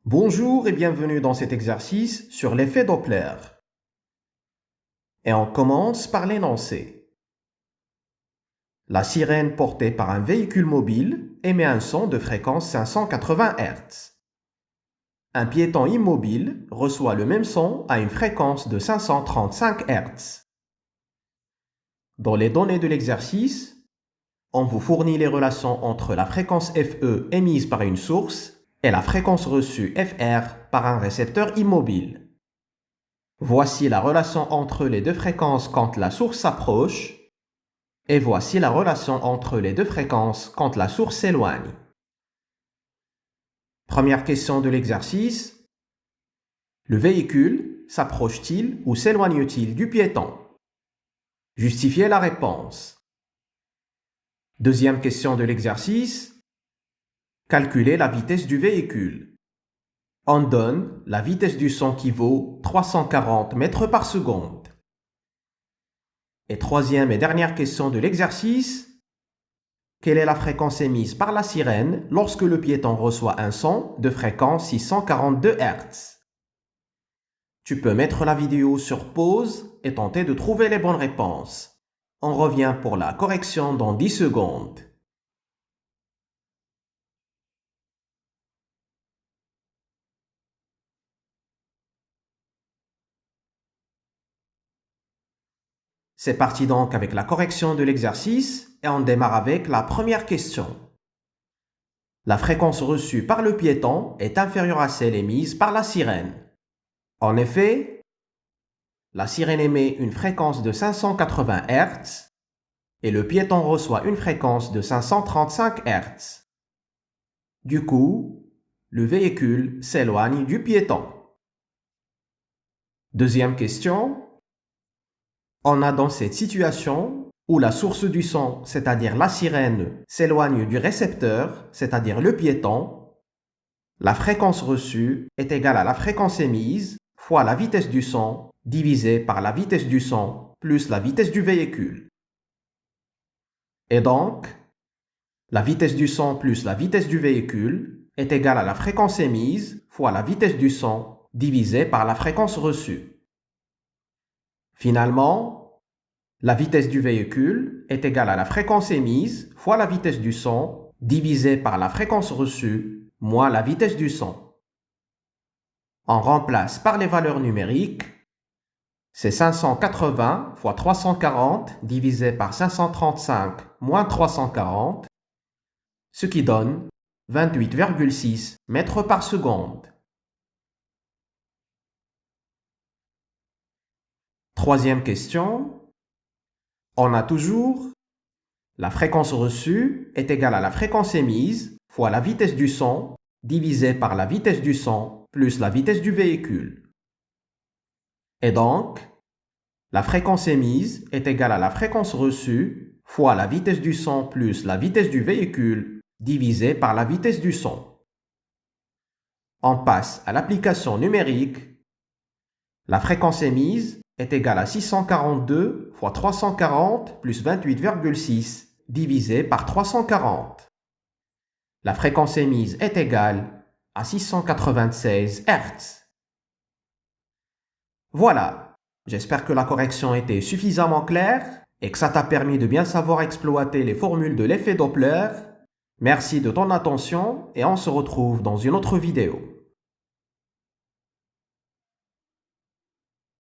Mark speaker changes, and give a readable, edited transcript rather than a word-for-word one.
Speaker 1: Bonjour et bienvenue dans cet exercice sur l'effet Doppler. Et on commence par l'énoncé. La sirène portée par un véhicule mobile émet un son de fréquence 580 Hz. Un piéton immobile reçoit le même son à une fréquence de 535 Hz. Dans les données de l'exercice, on vous fournit les relations entre la fréquence FE émise par une source et la fréquence reçue FR par un récepteur immobile. Voici la relation entre les deux fréquences quand la source s'approche, et voici la relation entre les deux fréquences quand la source s'éloigne. Première question de l'exercice. Le véhicule s'approche-t-il ou s'éloigne-t-il du piéton? Justifiez la réponse. Deuxième question de l'exercice. Calculez la vitesse du véhicule. On donne la vitesse du son qui vaut 340 mètres par seconde. Et troisième et dernière question de l'exercice. Quelle est la fréquence émise par la sirène lorsque le piéton reçoit un son de fréquence 642 Hz? Tu peux mettre la vidéo sur pause et tenter de trouver les bonnes réponses. On revient pour la correction dans 10 secondes. C'est parti donc avec la correction de l'exercice et on démarre avec la première question. La fréquence reçue par le piéton est inférieure à celle émise par la sirène. En effet, la sirène émet une fréquence de 580 Hz et le piéton reçoit une fréquence de 535 Hz. Du coup, le véhicule s'éloigne du piéton. Deuxième question. On a dans cette situation où la source du son, c'est-à-dire la sirène, s'éloigne du récepteur, c'est-à-dire le piéton, la fréquence reçue est égale à la fréquence émise fois la vitesse du son divisé par la vitesse du son plus la vitesse du véhicule. Et donc, la vitesse du son plus la vitesse du véhicule est égale à la fréquence émise fois la vitesse du son divisé par la fréquence reçue. Finalement, la vitesse du véhicule est égale à la fréquence émise fois la vitesse du son divisé par la fréquence reçue moins la vitesse du son. On remplace par les valeurs numériques. C'est 580 fois 340 divisé par 535 moins 340, ce qui donne 28,6 mètres par seconde. Troisième question. On a toujours la fréquence reçue est égale à la fréquence émise fois la vitesse du son divisé par la vitesse du son plus la vitesse du véhicule. Et donc, la fréquence émise est égale à la fréquence reçue fois la vitesse du son plus la vitesse du véhicule divisé par la vitesse du son. On passe à l'application numérique. La fréquence émise est égale à 642 fois 340 plus 28,6 divisé par 340. La fréquence émise est égale à 696 Hz. Voilà, j'espère que la correction était suffisamment claire et que ça t'a permis de bien savoir exploiter les formules de l'effet Doppler. Merci de ton attention et on se retrouve dans une autre vidéo.